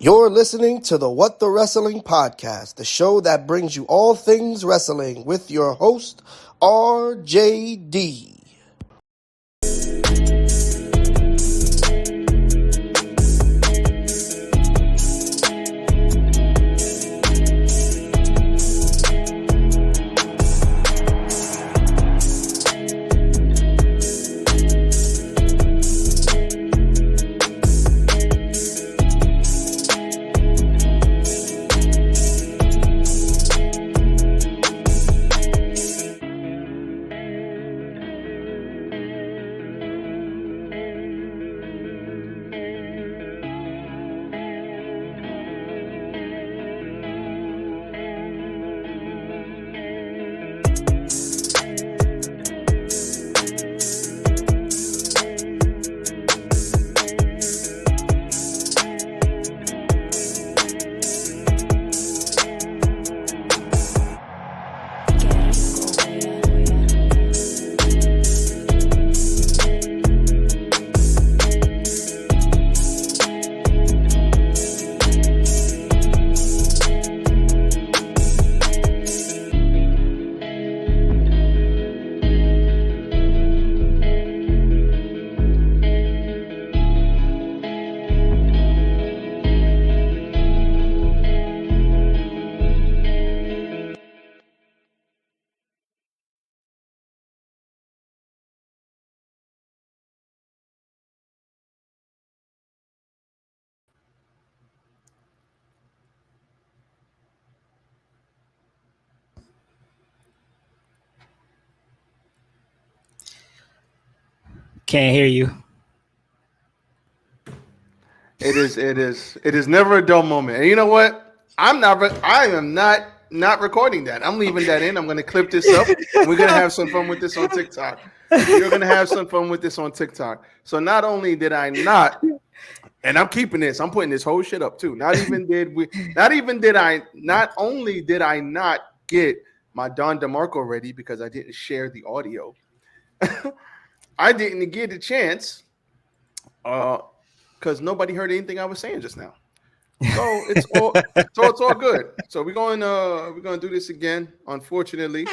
You're listening to the What the Wrestling Podcast, the show that brings you all things wrestling with your host, RJD. Can't hear you. It is never a dull moment. And you know what? I am not recording that. I'm leaving that in. I'm going to clip this up. We're going to have some fun with this on TikTok. You're going to have some fun with this on TikTok. So not only did I not, and I'm keeping this, I'm putting this whole shit up too. Not only did I not get my Don DeMarco ready because I didn't share the audio. I didn't get a chance. Because nobody heard anything I was saying just now. So it's all good. So we're going to do this again. Unfortunately,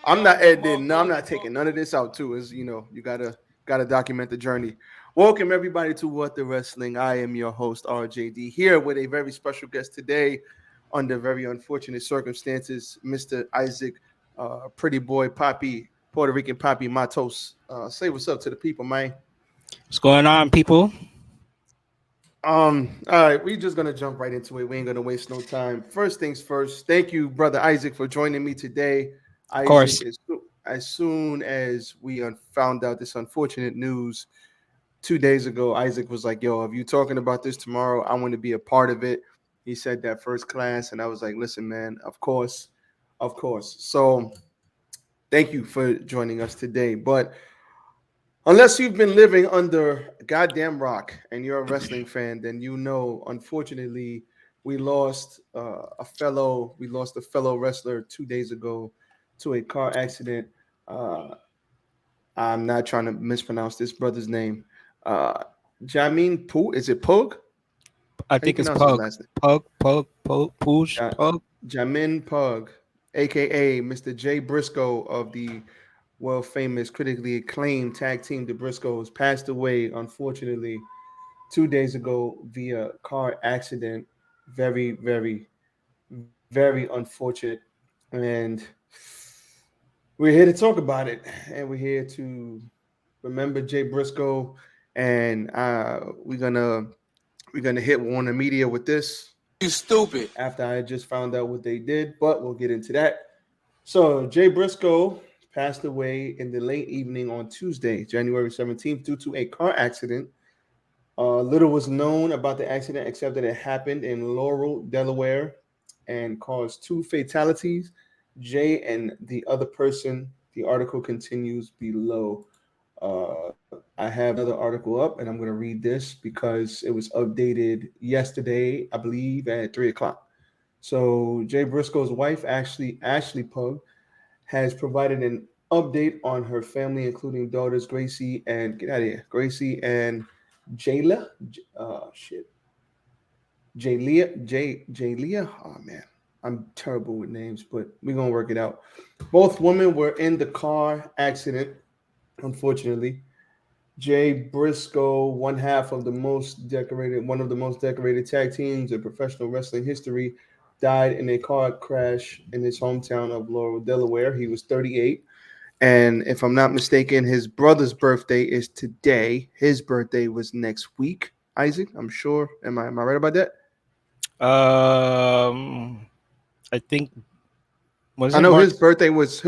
I'm not editing. No, I'm not taking none of this out too. As you know, you gotta document the journey. Welcome everybody to What the Wrestling. I am your host RJD here with a very special guest today, under very unfortunate circumstances, Mr. Isaac, Pretty Boy Poppy, Puerto Rican Poppy Matos. Say what's up to the people, man. What's going on, people? All right, we're just gonna jump right into it. We ain't gonna waste no time. First things first, thank you, brother Isaac, for joining me today. Of course. Isaac, as soon as we found out this unfortunate news 2 days ago, Isaac was like, "Yo, if you talking about this tomorrow, I want to be a part of it." He said that first class, and I was like, "Listen, man, of course." So, thank you for joining us today, but. Unless you've been living under a goddamn rock and you're a wrestling fan, then you know, unfortunately, we lost a fellow wrestler 2 days ago to a car accident. I'm not trying to mispronounce this brother's name. Jamin Poo, is it Pug? I think it's Pug. Poosh. Jamin Pug, aka Mr. Jay Briscoe of the world famous, critically acclaimed tag team, the Briscoes, passed away, unfortunately, 2 days ago via car accident. Very, very, very unfortunate. And we're here to talk about it. And we're here to remember Jay Briscoe. And we're gonna hit Warner Media with this. You stupid. After I just found out what they did, but we'll get into that. So Jay Briscoe passed away in the late evening on Tuesday, January 17th, due to a car accident. Little was known about the accident except that it happened in Laurel, Delaware, and caused 2 fatalities. Jay and the other person, the article continues below. I have another article up, and I'm going to read this because it was updated yesterday, I believe, at 3 o'clock. So Jay Briscoe's wife, Ashley Pug, has provided an update on her family, including daughters Gracie and Jayla. Jay Leah. Oh man, I'm terrible with names, but we're gonna work it out. Both women were in the car accident, unfortunately. Jay Briscoe, one of the most decorated tag teams in professional wrestling history, died in a car crash in his hometown of Laurel, Delaware. He was 38. And if I'm not mistaken, his brother's birthday is today. His birthday was next week. Isaac, I'm sure. Am I right about that? I think I know his birthday was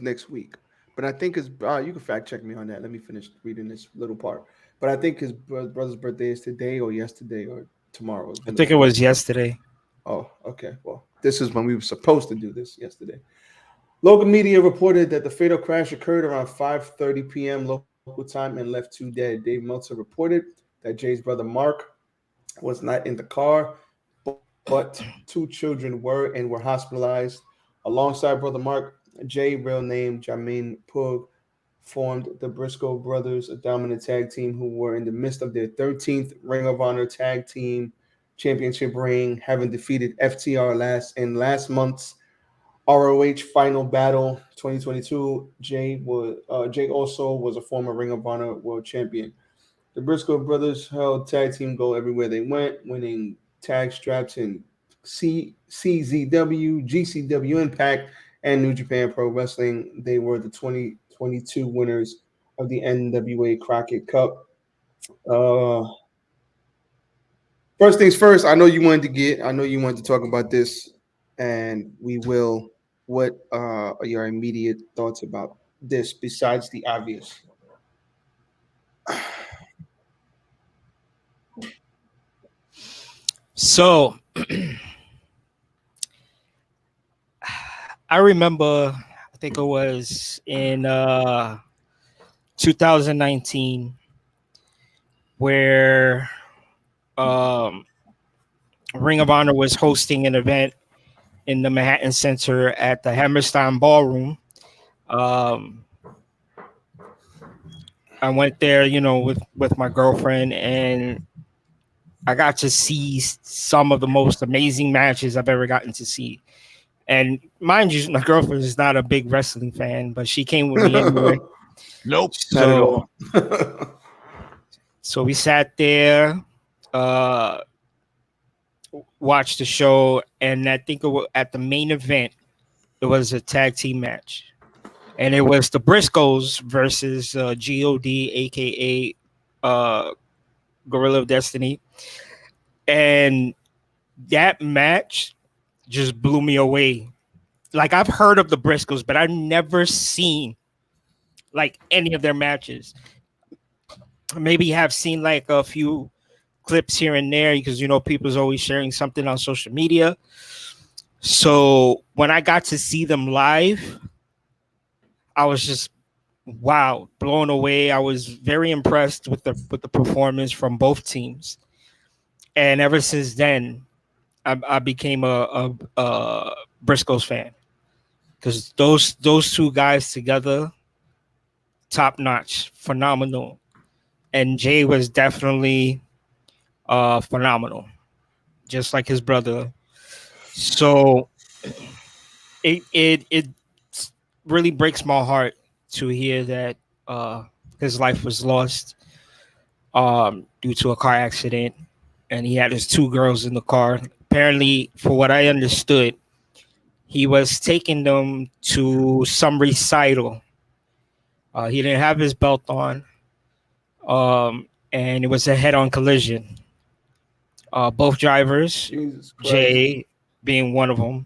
next week, but I think his you can fact check me on that. Let me finish reading this little part. But I think his brother's birthday is today or yesterday or tomorrow. I think it was yesterday. Oh, okay. Well, this is when we were supposed to do this yesterday. Local media reported that the fatal crash occurred around 5:30 p.m. local time and left 2 dead. Dave Meltzer reported that Jay's brother Mark was not in the car, but 2 children were hospitalized. Alongside brother Mark, Jay, real name Jermaine Pug, formed the Briscoe brothers, a dominant tag team who were in the midst of their 13th Ring of Honor Tag Team Championship reign, having defeated FTR last month's ROH Final Battle 2022. Jay also was a former Ring of Honor World Champion. The Briscoe brothers held tag team gold everywhere they went, winning tag straps in CZW, GCW Impact, and New Japan Pro Wrestling. They were the 2022 winners of the NWA Crockett Cup. First things first, I know you wanted to talk about this, and we will. What are your immediate thoughts about this besides the obvious? So I remember, I think it was in 2019, where Ring of Honor was hosting an event in the Manhattan Center at the Hammerstein Ballroom. I went there, with my girlfriend, and I got to see some of the most amazing matches I've ever gotten to see. And mind you, my girlfriend is not a big wrestling fan, but she came with me anyway. Nope, not at all. So we sat there, watched the show, and I think at the main event, it was a tag team match. And it was the Briscoes versus GOD, a.k.a. Gorilla of Destiny. And that match just blew me away. Like, I've heard of the Briscoes, but I've never seen like any of their matches. Maybe have seen like a few clips here and there because people's always sharing something on social media. So when I got to see them live, I was just blown away. I was very impressed with the performance from both teams, and ever since then, I became a Briscoes fan because those 2 guys together, top notch, phenomenal. And Jay was definitely phenomenal, just like his brother. So it really breaks my heart to hear that his life was lost due to a car accident, and he had his 2 girls in the car. Apparently, for what I understood, he was taking them to some recital. He didn't have his belt on, and it was a head-on collision. Both drivers, Jay being one of them,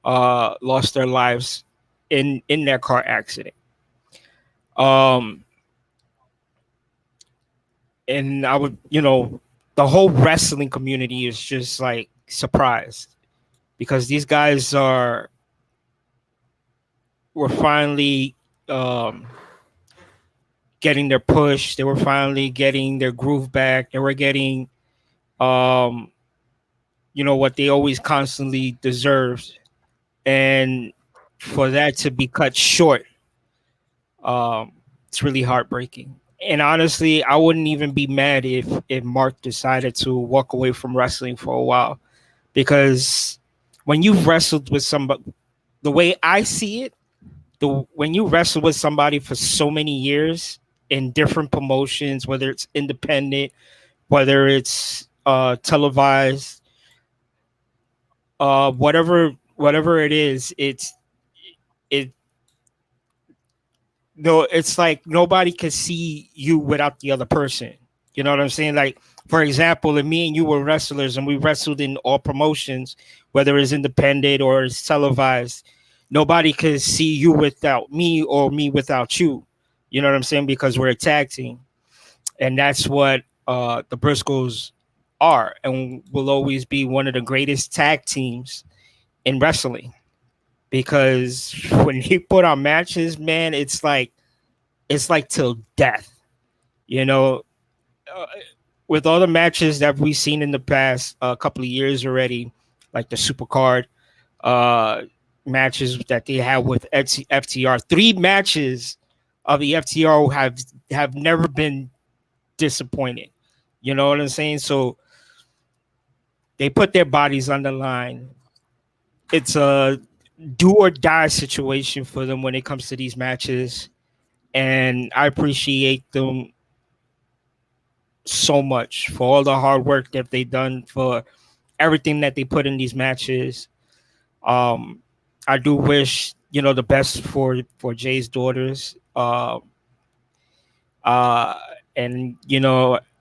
lost their lives in their car accident. And I would, the whole wrestling community is just like surprised because these guys were finally getting their push. They were finally getting their groove back. They were getting, what they always constantly deserved. And for that to be cut short, it's really heartbreaking. And honestly, I wouldn't even be mad if Mark decided to walk away from wrestling for a while, because when you've wrestled with somebody, the way I see it, the when you wrestle with somebody for so many years in different promotions, whether it's independent, whether it's televised, whatever it is, it no, it's like nobody can see you without the other person. You know what I'm saying? Like, for example, if me and you were wrestlers and we wrestled in all promotions, whether it's independent or it's televised, nobody could see you without me or me without you. You know what I'm saying? Because we're a tag team. And that's what the Briscoes are and will always be one of the greatest tag teams in wrestling. Because when he put on matches, man, it's like till death. You know, uh, with all the matches that we've seen in the past couple of years already, like the Supercard uh, matches that they have with FTR, 3 matches of the FTR have never been disappointing. You know what I'm saying? So they put their bodies on the line. It's a do or die situation for them when it comes to these matches, and I appreciate them so much for all the hard work that they've done, for everything that they put in these matches. Um, I do wish the best for Jay's daughters. Uh, and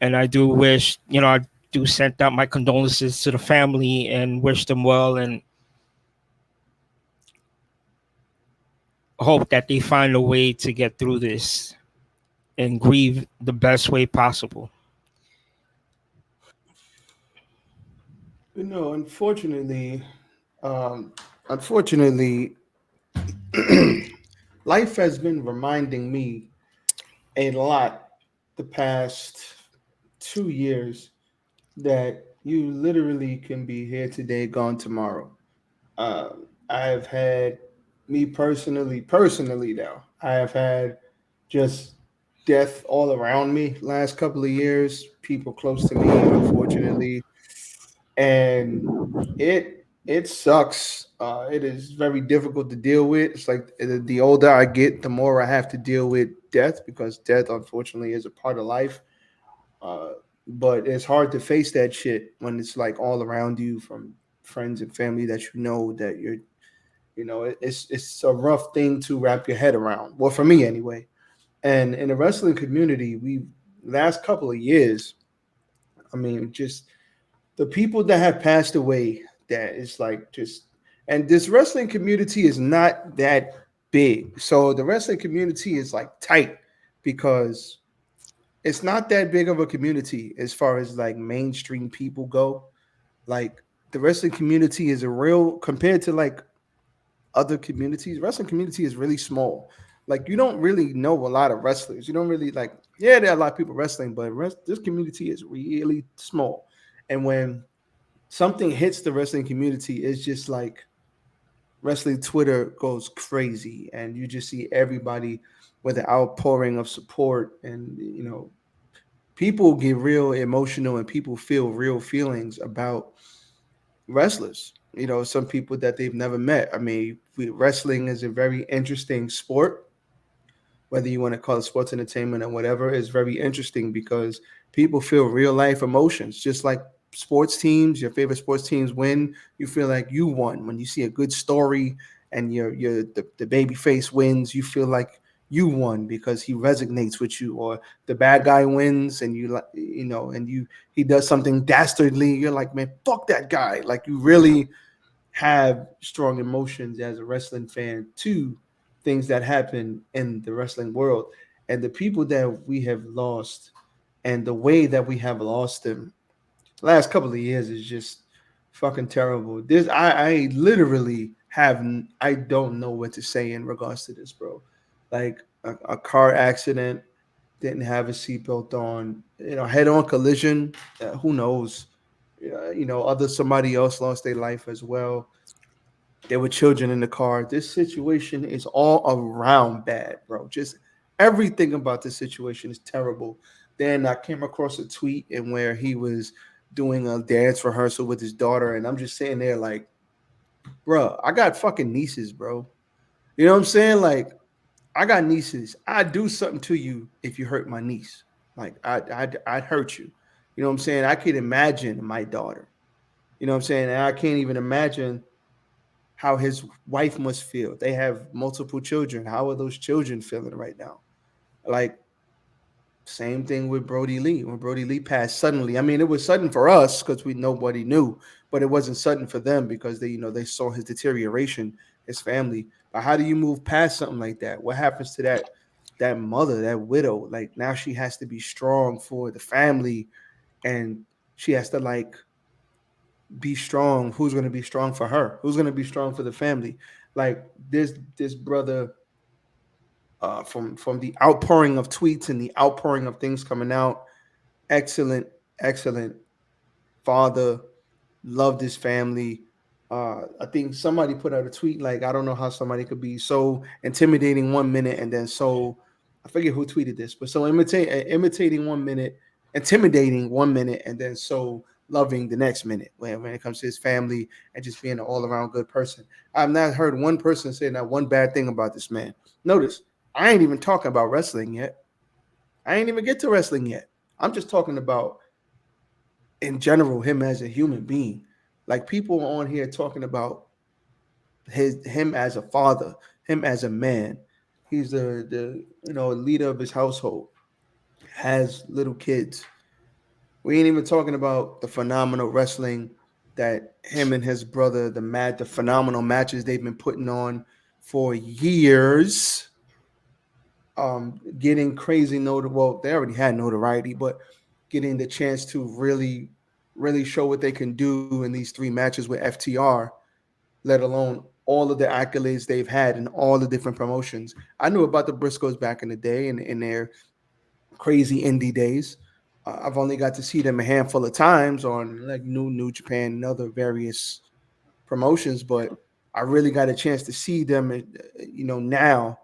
and I do wish I do send out my condolences to the family and wish them well, and hope that they find a way to get through this and grieve the best way possible. Unfortunately, um, unfortunately, life has been reminding me a lot the past 2 years that you literally can be here today, gone tomorrow. I've had me personally now, I have had just death all around me last couple of years, people close to me, unfortunately, and it sucks. It is very difficult to deal with. It's like the older I get, the more I have to deal with death, because death, unfortunately, is a part of life. Uh, but it's hard to face that shit when it's like all around you, from friends and family that you know that you're, it's a rough thing to wrap your head around. Well, for me anyway. And in the wrestling community, we last couple of years, I mean, just the people that have passed away, that is like just, and this wrestling community is not that big. So the wrestling community is like tight, because it's not that big of a community as far as like mainstream people go. Like, the wrestling community is a real, compared to like other communities, wrestling community is really small. Like, you don't really know a lot of wrestlers. You don't really like, yeah, there are a lot of people wrestling, but this community is really small. And when something hits the wrestling community, it's just like wrestling Twitter goes crazy, and you just see everybody with an outpouring of support, and people get real emotional, and people feel real feelings about wrestlers. Some people that they've never met. I mean, wrestling is a very interesting sport, whether you want to call it sports entertainment or whatever, is very interesting, because people feel real life emotions, just like sports teams. Your favorite sports teams win, you feel like you won. When you see a good story and the baby face wins, you feel like you won because he resonates with you. Or the bad guy wins and and he does something dastardly, you're like, man, fuck that guy. Like, you really have strong emotions as a wrestling fan to things that happen in the wrestling world. And the people that we have lost, and the way that we have lost them last couple of years, is just fucking terrible. I literally I don't know what to say in regards to this, bro. Like, a car accident, didn't have a seatbelt on, head on collision. Who knows? Other somebody else lost their life as well. There were children in the car. This situation is all around bad, bro. Just Everything about this situation is terrible. Then I came across a tweet and where he was doing a dance rehearsal with his daughter, and I'm just sitting there like, bro, I got fucking nieces, bro. You know what I'm saying? Like, I got nieces. I'd do something to you if you hurt my niece. Like, I'd hurt you. You know what I'm saying? I could imagine my daughter. You know what I'm saying? And I can't even imagine how his wife must feel. They have multiple children. How are those children feeling right now? Like, same thing with Brody Lee. When Brody Lee passed suddenly, I mean, it was sudden for us because nobody knew, but it wasn't sudden for them because they saw his deterioration, his family. But how do you move past something like that? What happens to that mother, that widow? Like now she has to be strong for the family, and she has to like be strong. Who's going to be strong for her? Who's going to be strong for the family? Like this brother, from the outpouring of tweets and the outpouring of things coming out, excellent father, loved his family. I think somebody put out a tweet like, I don't know how somebody could be so intimidating 1 minute and then so, I forget who tweeted this, but so imitating 1 minute, intimidating 1 minute, and then so loving the next minute when it comes to his family and just being an all around good person. I've not heard one person say not one bad thing about this man. Notice, I ain't even talking about wrestling yet. I ain't even get to wrestling yet. I'm just talking about in general him as a human being. Like people on here talking about him as a father, him as a man. He's the leader of his household, has little kids. We ain't even talking about the phenomenal wrestling that him and his brother, the phenomenal matches they've been putting on for years. Getting crazy notoriety. Well, they already had notoriety, but getting the chance to really, really show what they can do in these 3 matches with FTR, let alone all of the accolades they've had in all the different promotions. I knew about the Briscoes back in the day and in their crazy indie days. I've only got to see them a handful of times on like New Japan and other various promotions, but I really got a chance to see them, now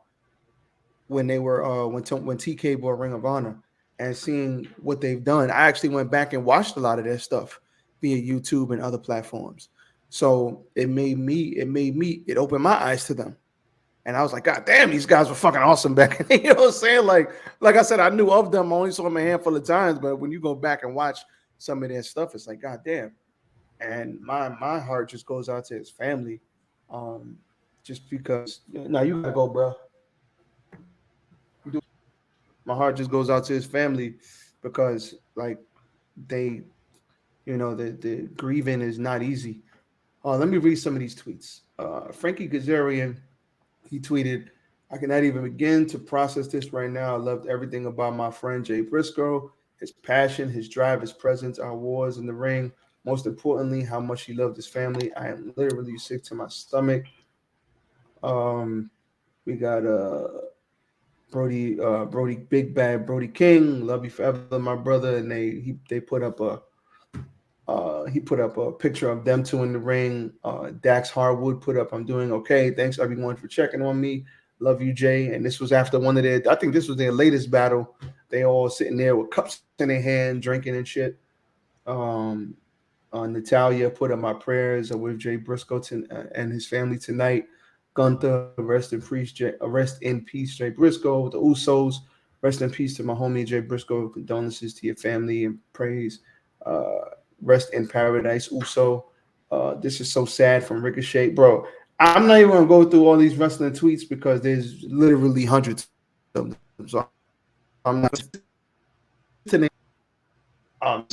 when they were when TK bought Ring of Honor and seeing what they've done. I actually went back and watched a lot of their stuff via YouTube and other platforms. So it opened my eyes to them. And I was like, God damn, these guys were fucking awesome back then. You know what I'm saying? Like I said, I knew of them. I only saw them a handful of times, but when you go back and watch some of their stuff, it's like, God damn. And my heart just goes out to his family. Just because now you gotta go, bro. My heart just goes out to his family because like they, the grieving is not easy. Let me read some of these tweets. Frankie Kazarian, he tweeted, I cannot even begin to process this right now. I loved everything about my friend Jay Briscoe, his passion, his drive, his presence, our wars in the ring. Most importantly, how much he loved his family. I am literally sick to my stomach. We got Brody, Big Bad Brody King, love you forever, my brother. And they put up a picture of them 2 in the ring. Dax Harwood put up, I'm doing okay. Thanks everyone for checking on me. Love you, Jay. And this was after one of I think this was their latest battle. They all sitting there with cups in their hand, drinking and shit. Natalia put up my prayers with Jay Briscoe and his family tonight. Gunther, rest in peace, Jay Briscoe. The Usos, rest in peace to my homie Jay Briscoe. Condolences to your family and praise. Rest in paradise, Uso. This is so sad from Ricochet, bro. I'm not even gonna go through all these wrestling tweets because there's literally hundreds of them. So I'm not.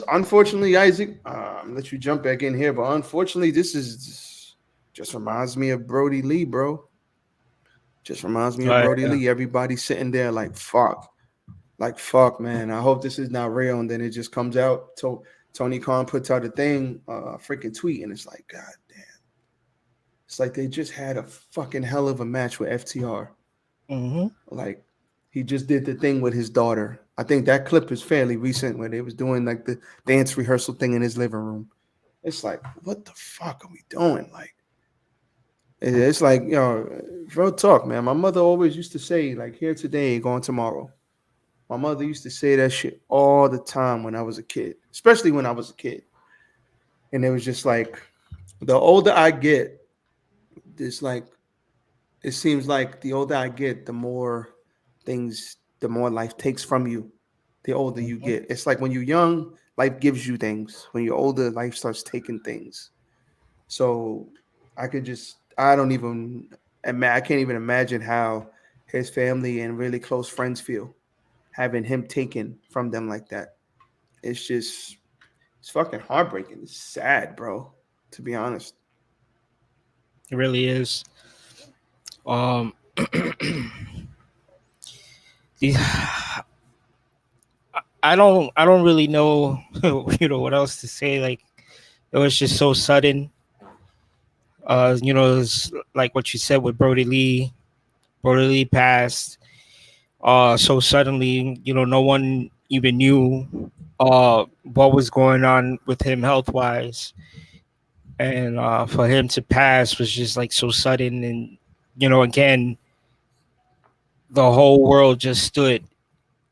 Unfortunately, Isaac, I'll let you jump back in here, but unfortunately, this just reminds me of Brody Lee, bro. Just reminds me of Brody Lee. Everybody sitting there like fuck, man. I hope this is not real. And then it just comes out. Tony Khan puts out a thing, freaking tweet, and it's like, God damn. It's like they just had a fucking hell of a match with FTR. Mm-hmm. Like he just did the thing with his daughter. I think that clip is fairly recent where they was doing like the dance rehearsal thing in his living room. It's like, what the fuck are we doing? Like, It's like, real talk, man. My mother always used to say, like, here today, gone tomorrow. My mother used to say that shit all the time when I was a kid, especially when I was a kid. And it was just like, the older I get, it's like, it seems like the older I get, the more life takes from you, the older you Mhm. get. It's like when you're young, life gives you things. When you're older, life starts taking things. So I don't even, I can't even imagine how his family and really close friends feel having him taken from them like that. It's just, it's fucking heartbreaking. It's sad, bro, to be honest. It really is. Um, the- I don't really know, what else to say. Like it was just so sudden. It's like what you said with Brody Lee. Brody Lee passed. So suddenly, no one even knew what was going on with him health wise, and for him to pass was just like so sudden, and again, the whole world just stood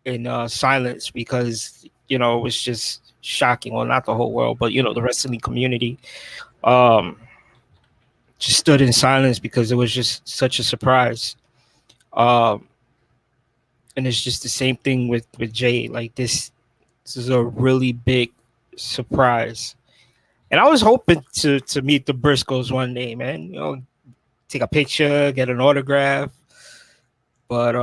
in silence because it was just shocking. Well, not the whole world, but the wrestling community um, just stood in silence because it was just such a surprise. Um, and it's just the same thing with Jay. Like this is a really big surprise. And I was hoping to meet the Briscoes one day, man. Take a picture, get an autograph. But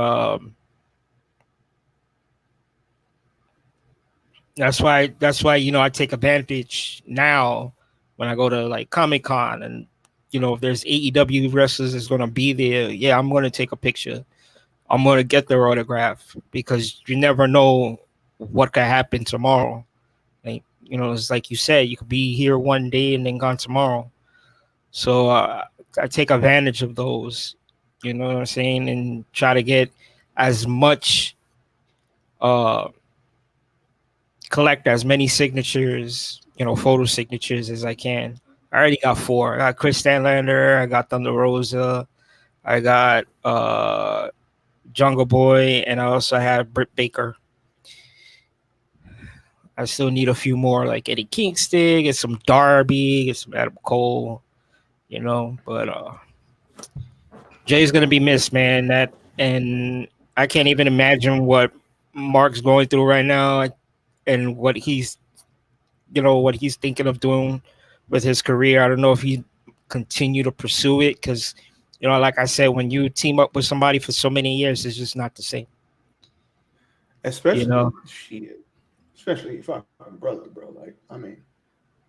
that's why I take advantage now when I go to like Comic Con, and if there's AEW wrestlers that's gonna be there, yeah, I'm gonna take a picture. I'm gonna get their autograph because you never know what could happen tomorrow. Like, it's like you said, you could be here one day and then gone tomorrow. So I take advantage of those. You know what I'm saying, and try to get as much, uh, collect as many signatures, photo signatures as I can. I already got four. I got Chris Stanlander. I got Thunder Rosa. I got Jungle Boy, and I also have Britt Baker. I still need a few more, like Eddie Kingston, get some Darby, get some Adam Cole, But Jay's gonna be missed, man. And I can't even imagine what Mark's going through right now, and what he's thinking of doing with his career. I don't know if he continue to pursue it because, like I said, when you team up with somebody for so many years, it's just not the same. You know? Especially shit. Especially fucking brother, bro. Like, I mean,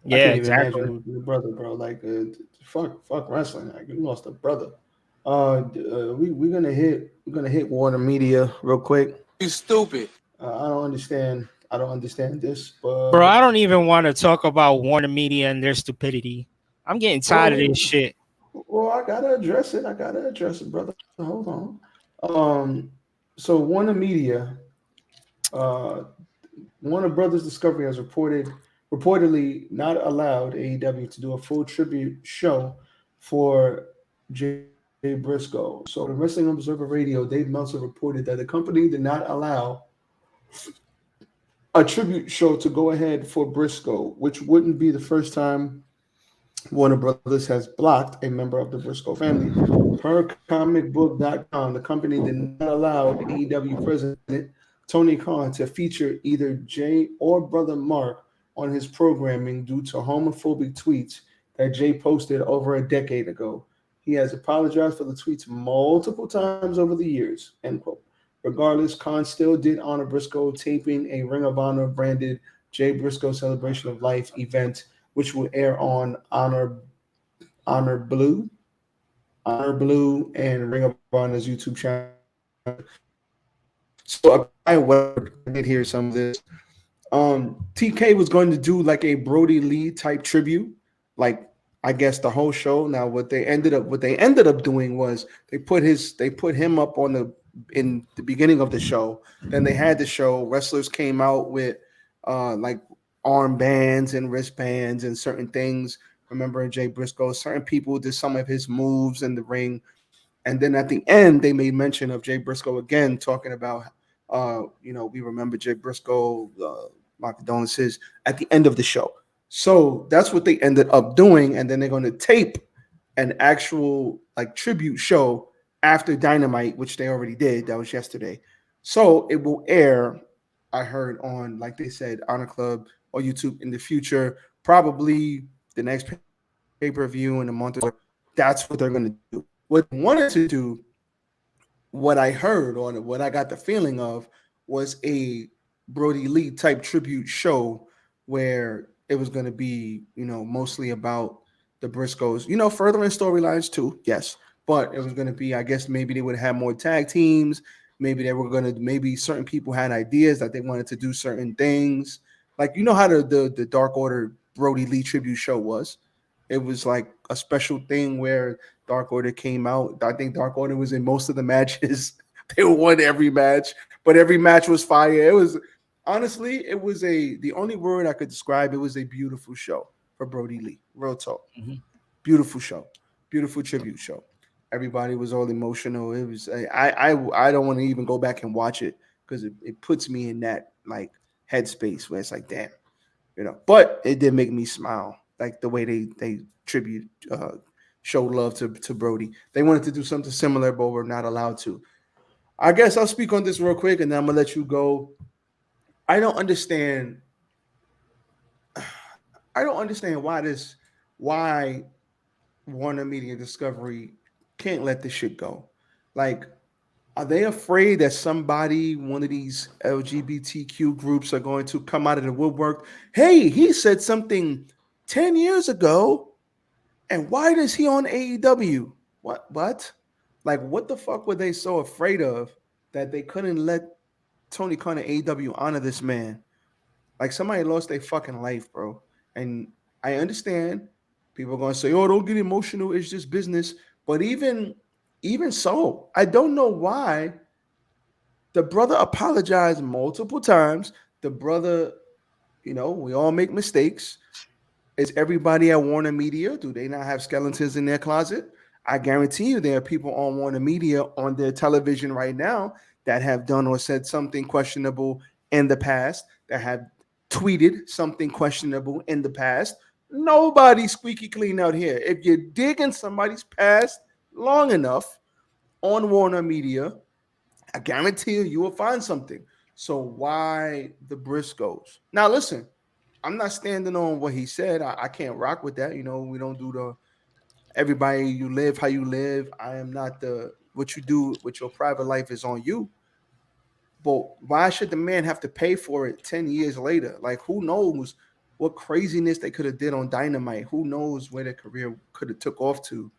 I Yeah, can't even imagine exactly. losing a brother, bro. Like, fuck wrestling. Like, you lost a brother. We're gonna hit Warner Media real quick. You stupid. I don't understand this, Bro, but I don't even want to talk about Warner Media and their stupidity. I'm getting tired of this well, shit. well, I gotta address it. I gotta address it, brother. Hold on. Um, so Warner Media, uh, Warner Brothers Discovery has reportedly not allowed AEW to do a full tribute show for Jay Briscoe. So the Wrestling Observer Radio, Dave Meltzer reported that the company did not allow a tribute show to go ahead for Briscoe, which wouldn't be the first time Warner Brothers has blocked a member of the Briscoe family. Per comicbook.com, the company did not allow AEW president Tony Khan to feature either Jay or Brother Mark on his programming due to homophobic tweets that Jay posted over a decade ago. He has apologized for the tweets multiple times over the years. End quote. Regardless, Khan still did honor Briscoe, taping a Ring of Honor branded Jay Briscoe Celebration of Life event, which will air on Honor Blue, Honor Blue, and Ring of Honor's YouTube channel. So I did hear some of this. TK was going to do like a Brody Lee type tribute, like I guess the whole show. Now what they ended up doing was they put him up on the in the beginning of the show. Then they had the show. Wrestlers came out with like armbands and wristbands and certain things remembering Jay Briscoe. Certain people did some of his moves in the ring. And then at the end, they made mention of Jay Briscoe again, talking about, we remember Jay Briscoe, my condolences at the end of the show. So that's what they ended up doing. And then they're going to tape an actual like tribute show after Dynamite, which they already did. That was yesterday. So it will air, I heard on, like they said, Honor Club or YouTube in the future, probably the next pay-per-view in a month or so. That's what they're going to do. What they wanted to do, what I heard or what I got the feeling of, was a Brody Lee type tribute show where it was going to be, mostly about the Briscoes, furthering storylines too, yes. But it was going to be, I guess maybe they would have more tag teams. Maybe they were going to, maybe certain people had ideas that they wanted to do certain things. Like, how the Dark Order Brody Lee tribute show was. It was like a special thing where Dark Order came out. I think Dark Order was in most of the matches. They won every match, but every match was fire. It was, honestly, the only word I could describe, it was a beautiful show for Brody Lee. Real talk. Mm-hmm. Beautiful show. Beautiful tribute show. Everybody was all emotional. It was, I don't want to even go back and watch it because it puts me in that like headspace where it's like, damn, but it did make me smile. Like the way they tribute, show love to Brody. They wanted to do something similar, but we're not allowed to. I guess I'll speak on this real quick, and then I'm gonna let you go. I don't understand why Warner Media Discovery can't let this shit go. Like, are they afraid that one of these LGBTQ groups are going to come out of the woodwork? Hey, he said something 10 years ago, and why is he on AEW? What? Like, what the fuck were they so afraid of that they couldn't let Tony Khan and AEW honor this man? Like, somebody lost their fucking life, bro. And I understand people are going to say, oh, don't get emotional. It's just business. But even so, I don't know why the brother apologized multiple times. The brother, we all make mistakes. Is everybody at Warner Media? Do they not have skeletons in their closet? I guarantee you there are people on Warner Media on their television right now that have done or said something questionable in the past, that have tweeted something questionable in the past. Nobody's squeaky clean out here. If you're digging somebody's past long enough on Warner Media, I guarantee you will find something. So why the Briscoes? Now listen, I'm not standing on what he said. I can't rock with that. We don't do the everybody, you live how you live. I am not what you do with your private life is on you. But why should the man have to pay for it 10 years later? Like, who knows what craziness they could have did on Dynamite? Who knows where their career could have took off to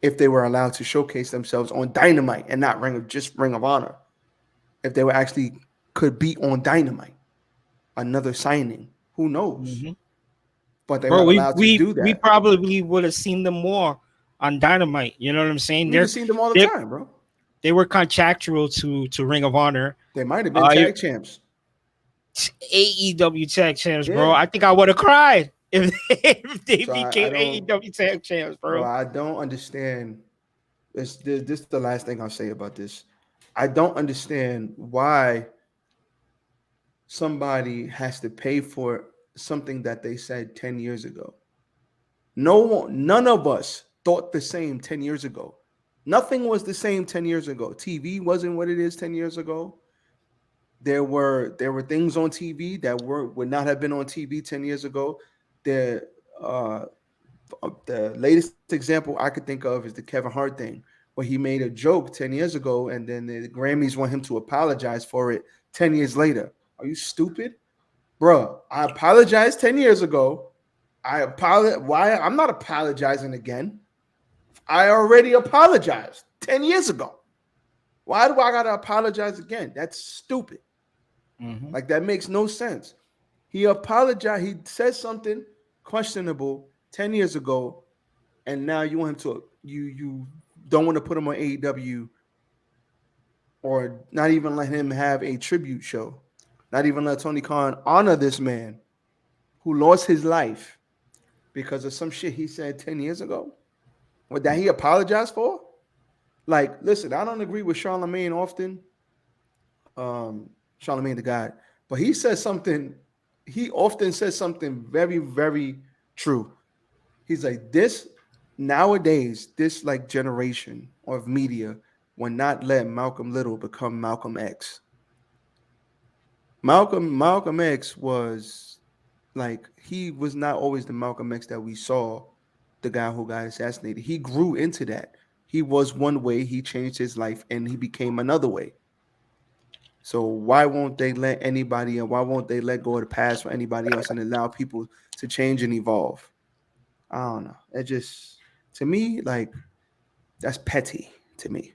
if they were allowed to showcase themselves on Dynamite and not Ring of Honor. If they were actually could be on Dynamite. Another signing. Who knows? Mm-hmm. But they Bro, weren't allowed to do that. We probably would have seen them more on Dynamite. You know what I'm saying? We've seen them all the time, bro. They were contractual to Ring of Honor. They might have been tag champs. AEW tag champs, bro. I think I would have cried if they became AEW tag champs, bro. I don't understand. This is the last thing I'll say about this. I don't understand why somebody has to pay for something that they said 10 years ago. None of us thought the same 10 years ago. Nothing was the same 10 years ago. TV wasn't what it is 10 years ago. There were things on TV that would not have been on TV 10 years ago. The latest example I could think of is the Kevin Hart thing, where he made a joke 10 years ago, and then the Grammys want him to apologize for it 10 years later. Are you stupid? Bro, I apologized 10 years ago. Why? I'm not apologizing again. I already apologized 10 years ago. Why do I got to apologize again? That's stupid. Mm-hmm. Like, that makes no sense. He apologized. He said something questionable 10 years ago, and now you want him to, you don't want to put him on AEW, or not even let him have a tribute show. Not even let Tony Khan honor this man who lost his life because of some shit he said 10 years ago? What that he apologized for? Like, listen, I don't agree with Charlemagne often. Charlemagne the God, but he says something. He often says something very, very true. He's like, this nowadays, this like generation of media will not let Malcolm Little become Malcolm X. Malcolm X was like, he was not always the Malcolm X that we saw, the guy who got assassinated. He grew into that. He was one way, he changed his life, and he became another way. So why won't they let anybody, and why won't they let go of the past for anybody else and allow people to change and evolve? I don't know. It just, to me, like, that's petty to me.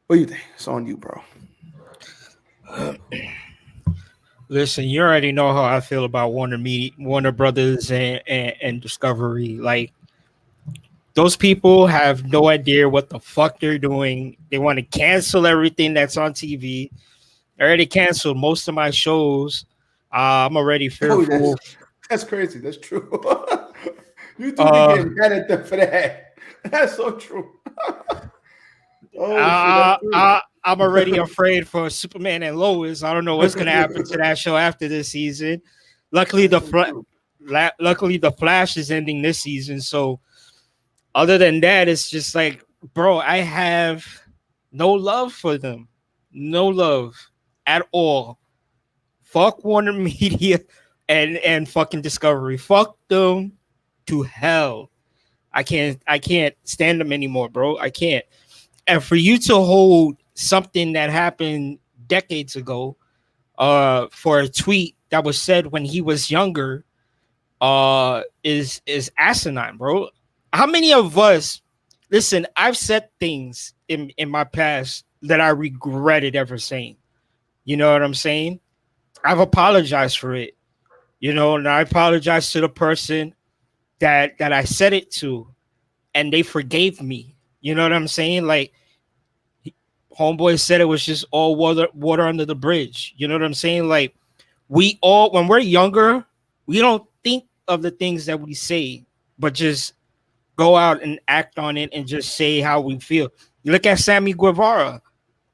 What do you think? It's on you, bro. Listen, you already know how I feel about Warner Brothers and Discovery. Like, those people have no idea what the fuck they're doing. They want to cancel everything that's on TV. I already canceled most of my shows. I'm already fearful. That's crazy. That's true. You do be getting mad at them for that. That's so true. I'm already afraid for Superman and Lois. I don't know what's gonna happen to that show after this season. Luckily, the Flash is ending this season. So, other than that, it's just like, bro, I have no love for them. No love at all. Fuck Warner Media and fucking Discovery. Fuck them to hell. I can't stand them anymore, bro. I can't. And for you to hold something that happened decades ago for a tweet that was said when he was younger is asinine, bro. How many of us, listen, I've said things in my past that I regretted ever saying. You know what I'm saying? I've apologized for it. You know, and I apologize to the person that I said it to, and they forgave me. You know what I'm saying? Like, homeboy said it was just all water under the bridge. You know what I'm saying? Like, we all, when we're younger, we don't think of the things that we say, but just go out and act on it and just say how we feel. You look at Sammy Guevara.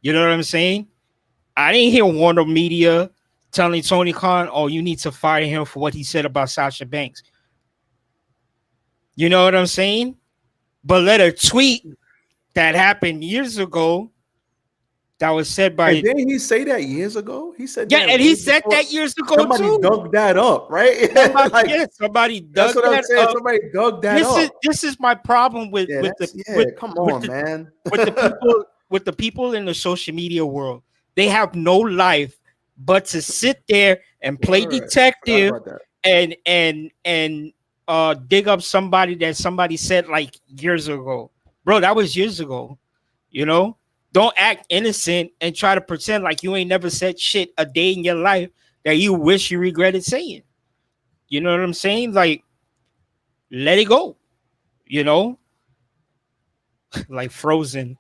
You know what I'm saying? I didn't hear Warner Media telling Tony Khan, oh, you need to fire him for what he said about Sasha Banks. You know what I'm saying? But let a tweet that happened years ago that was said by... And didn't he say that years ago? He said that. Yeah, and he said that years ago, somebody too. Somebody dug that up, right? Somebody dug that up. Somebody dug that up. This is my problem with come on, man. with the people in the social media world. They have no life but to sit there and play detective and dig up somebody that somebody said like years ago. Bro, that was years ago. You know? Don't act innocent and try to pretend like you ain't never said shit a day in your life that you wish you regretted saying. You know what I'm saying? Like, let it go. You know? Like Frozen.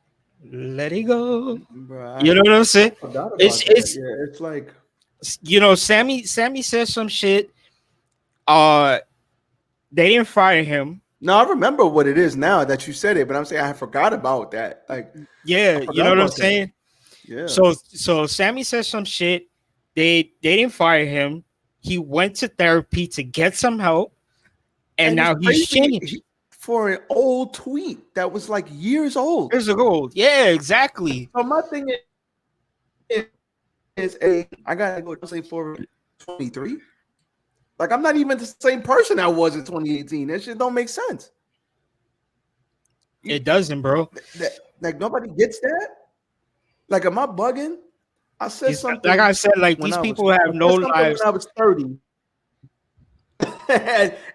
Let it go. Bro, you know what I'm saying? It's like, you know, Sammy said some shit. They didn't fire him. No, I remember what it is now that you said it, but I'm saying I forgot about that. Like, yeah, you know what I'm saying? Yeah. So Sammy said some shit. They didn't fire him. He went to therapy to get some help, and now he's changed. For an old tweet that was like years old. Years ago. Yeah, exactly. So my thing is I gotta go to say for 23. Like, I'm not even the same person I was in 2018. That shit don't make sense. It doesn't, bro. Like, nobody gets that. Like, am I bugging? I said something. Like I said, like, these people have no lives. When I was 30.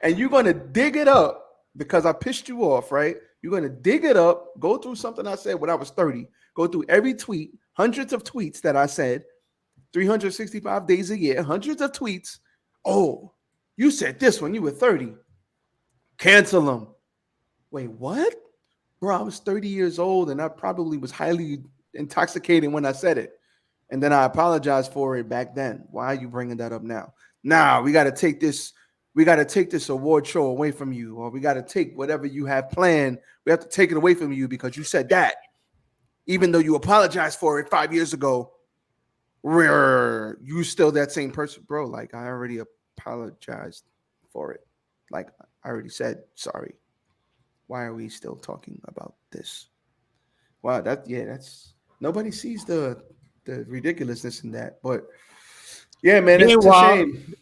and you're gonna dig it up because I pissed you off, right? You're gonna dig it up, go through something I said when I was 30, go through every tweet, hundreds of tweets that I said, 365 days a year, hundreds of tweets. Oh, you said this when you were 30. Cancel them. Wait, what? Bro, I was 30 years old and I probably was highly intoxicated when I said it. And then I apologized for it back then. Why are you bringing that up now? Nah, we got to take this we got to take this award show away from you, or we got to take whatever you have planned. We have to take it away from you because you said that, even though you apologized for it 5 years ago. You still that same person, bro. Like, I already apologized for it. Like, I already said sorry. Why are we still talking about this? Wow, that's nobody sees the ridiculousness in that. But yeah, man, it's a Meanwhile, shame.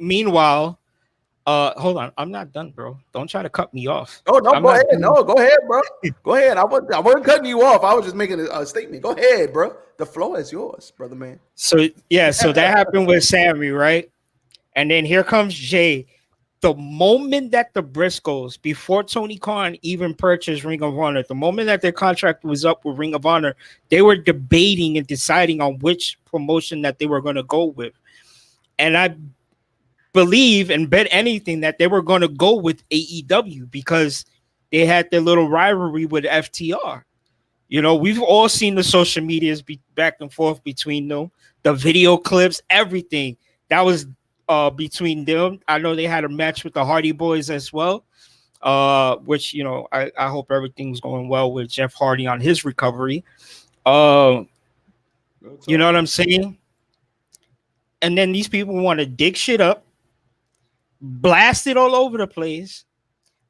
meanwhile, hold on, I'm not done, bro. Don't try to cut me off. Oh no, I'm go not ahead. done. No, go ahead, bro. Go ahead. I wasn't cutting you off. I was just making a statement. Go ahead, bro. The floor is yours, brother man. So yeah, so that happened with Sammy, right? And then here comes Jay. The moment that the Briscoes, before Tony Khan even purchased Ring of Honor, the moment that their contract was up with Ring of Honor, they were debating and deciding on which promotion that they were going to go with. And I believe and bet anything that they were going to go with AEW because they had their little rivalry with FTR. You know, we've all seen the social medias be back and forth between them, the video clips, everything that was between them. I know they had a match with the Hardy Boys as well, which, you know, I hope everything's going well with Jeff Hardy on his recovery. You know what I'm saying? And then these people want to dig shit up, blast it all over the place.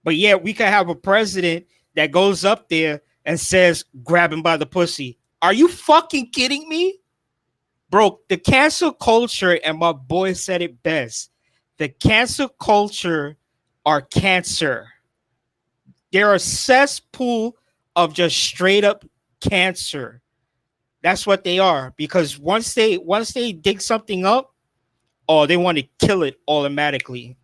But yet we could have a president that goes up there and says, grab him by the pussy. Are you fucking kidding me? Bro, the cancel culture, and my boy said it best. The cancel culture are cancer. They're a cesspool of just straight up cancer. That's what they are. Because once they dig something up, oh, they want to kill it automatically.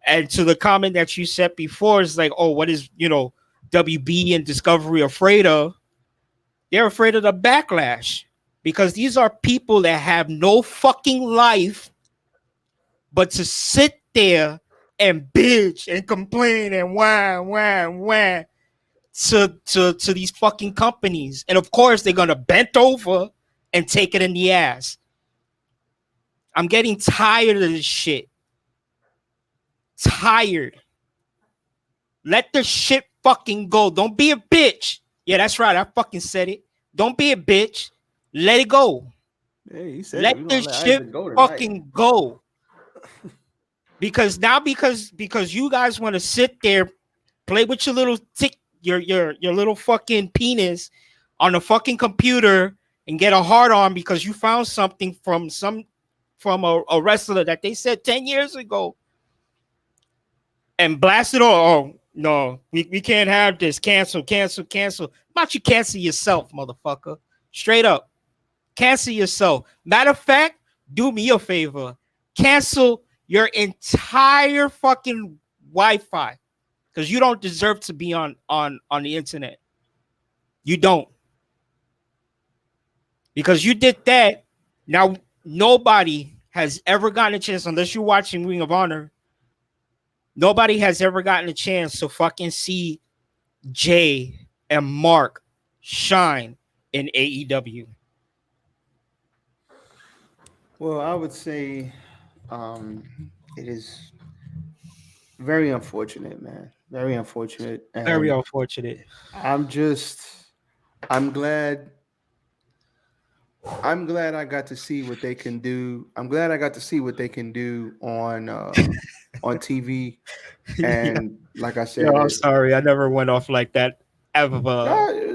And to the comment that you said before, is like, oh, what is, you know, WB and Discovery afraid of? They're afraid of the backlash because these are people that have no fucking life but to sit there and bitch and complain and whine to these fucking companies. And of course, they're going to bend over and take it in the ass. I'm getting tired of this shit. Tired. Let the shit fucking go. Don't be a bitch. Yeah, that's right. I fucking said it. Don't be a bitch. Let it go. Hey, he said Let this shit fucking go. Because now because you guys want to sit there, play with your little your little fucking penis on a fucking computer and get a hard on because you found something from a wrestler that they said 10 years ago and blast it all. Oh, no, we can't have this. Cancel. Why don't you cancel yourself, motherfucker? Straight up. Cancel yourself. Matter of fact, do me a favor. Cancel your entire fucking Wi-Fi. Because you don't deserve to be on the internet. You don't. Because you did that. Now, nobody has ever gotten a chance, unless you're watching Ring of Honor, nobody has ever gotten a chance to fucking see Jay and Mark shine in AEW. Well, I would say it is very unfortunate, man. Very unfortunate. And Very unfortunate. I'm glad I got to see what they can do. I'm glad I got to see what they can do on TV. And like I said, I'm sorry. I never went off like that ever.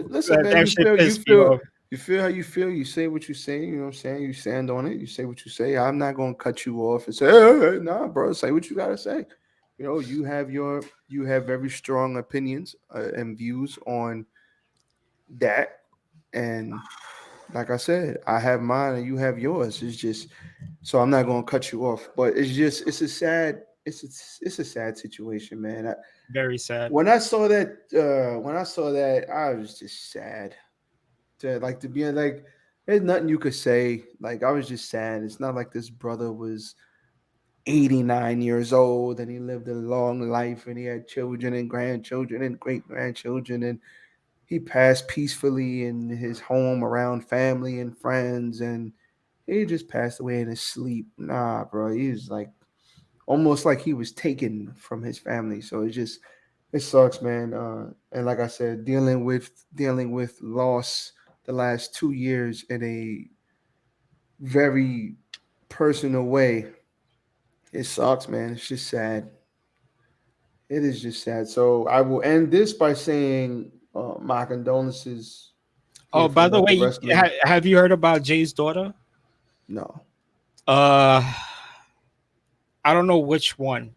listen, man, that shit pissed me off. You feel how you feel. You say what you say. You know what I'm saying? You stand on it. You say what you say. I'm not going to cut you off and say, hey, nah, bro, say what you got to say. You know, you have very strong opinions and views on that. And like I said, I have mine and you have yours. It's just, so I'm not going to cut you off, but it's a sad situation, man. Very sad. When I saw that, I was just sad. To be like, there's nothing you could say. Like, I was just sad. It's not like this brother was 89 years old and he lived a long life and he had children and grandchildren and great grandchildren and he passed peacefully in his home around family and friends and he just passed away in his sleep. Nah, bro. He was like almost like he was taken from his family. So it sucks, man. And like I said, dealing with loss the last 2 years in a very personal way. It sucks, man. It's just sad. It is just sad. So I will end this by saying my condolences Oh, here by from the What the way, Wrestling. have you heard about Jay's daughter? No. Uh, I don't know which one.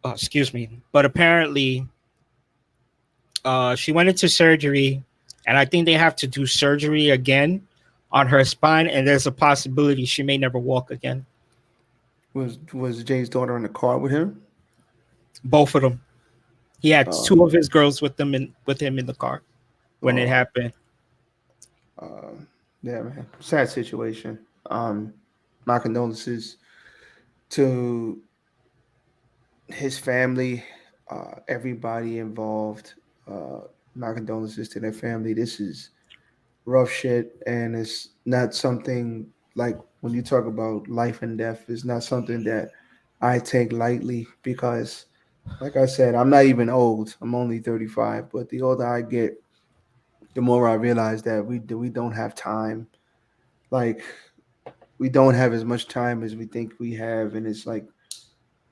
Excuse me, but apparently, she went into surgery, and I think they have to do surgery again on her spine, and there's a possibility she may never walk again. Was Jay's daughter in the car with him? Both of them. He had Uh, two of his girls with him in the car when it uh, happened. uh, yeah, man. Sad situation. My condolences to his family, everybody involved. Uh, my condolences to their family. This is rough shit, and it's not something like when you talk about life and death. It's not something that I take lightly because, like I said, I'm not even old. I'm only 35, but the older I get, the more I realize that we don't have time. Like we don't have as much time as we think we have, and it's like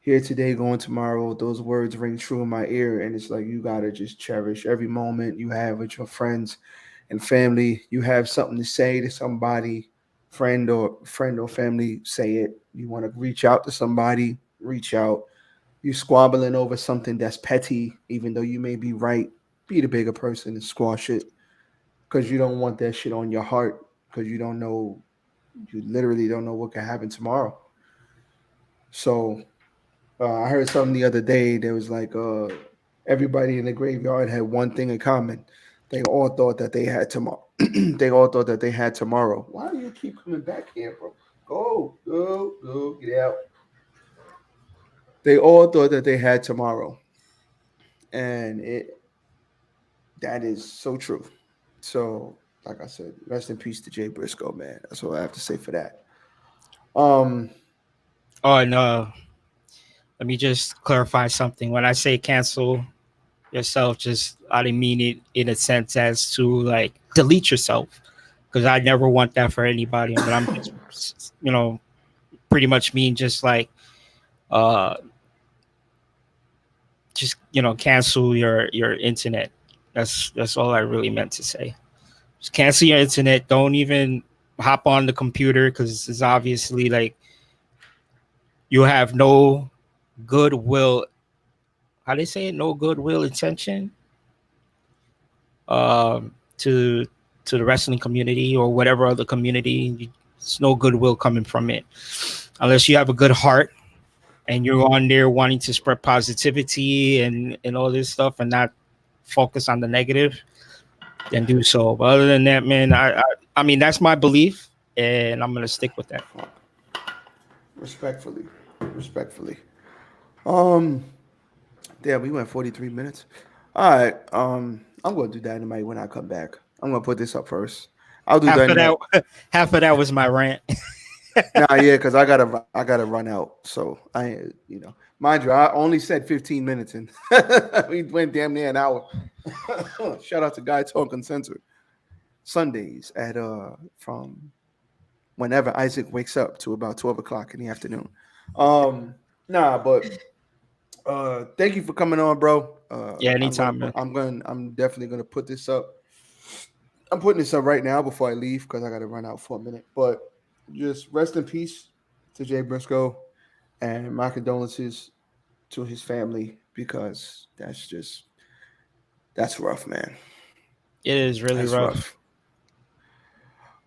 here today, going tomorrow. Those words ring true in my ear, and it's like you gotta just cherish every moment you have with your friends and family. You have something to say to somebody, friend or family. Say it. You want to reach out to somebody, reach out. You squabbling over something that's petty, even though you may be right. Be the bigger person and squash it because you don't want that shit on your heart because you don't know. You literally don't know what can happen tomorrow. So I heard something the other day. There was like everybody in the graveyard had one thing in common. They all thought that they had tomorrow. They all thought that they had tomorrow. Why do you keep coming back here, bro? Go, get out. They all thought that they had tomorrow, and it that is so true. So, like I said, rest in peace to Jay Briscoe, man. That's all I have to say for that. Um, Oh, and let me just clarify something. When I say cancel yourself, just I didn't mean it in a sense as to like delete yourself, because I never want that for anybody. But I'm just, pretty much mean just like uh just cancel your internet. That's all I really meant to say. Just cancel your internet. Don't even hop on the computer because it's obviously like you have no goodwill. How they say it? No goodwill intention to the wrestling community or whatever other community. It's no goodwill coming from it unless you have a good heart and you're on there wanting to spread positivity and all this stuff and not focus on the negative. Then do so. But other than that, man, I mean that's my belief, and I'm gonna stick with that. respectfully, respectfully. Um, Yeah, we went 43 minutes. All right. I'm gonna do dynamite when I come back. I'm gonna put this up first. I'll do Half of dynamite. that, half of that was my rant. Nah, yeah, because I gotta run out. So mind you, I only said 15 minutes and we went damn near an hour. Shout out to Guy Talk Uncensored. Sundays at from whenever Isaac wakes up to about 12 o'clock in the afternoon. Um, but thank you for coming on, bro. Yeah, anytime, man. I'm definitely gonna put this up. I'm putting this up right now before I leave because I got to run out for a minute. But just rest in peace to Jay Briscoe and my condolences to his family because that's rough, man. It is really That's rough. rough.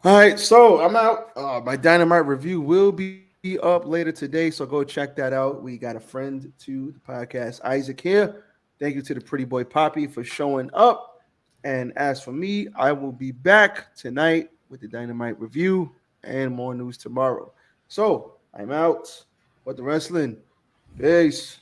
All right, so I'm out. My Dynamite review will be up later today, so go check that out. We got a friend to the podcast, Isaac here. Thank you to the pretty boy Poppy for showing up. And as for me, I will be back tonight with the Dynamite review and more news tomorrow. So I'm out. What the wrestling? Peace.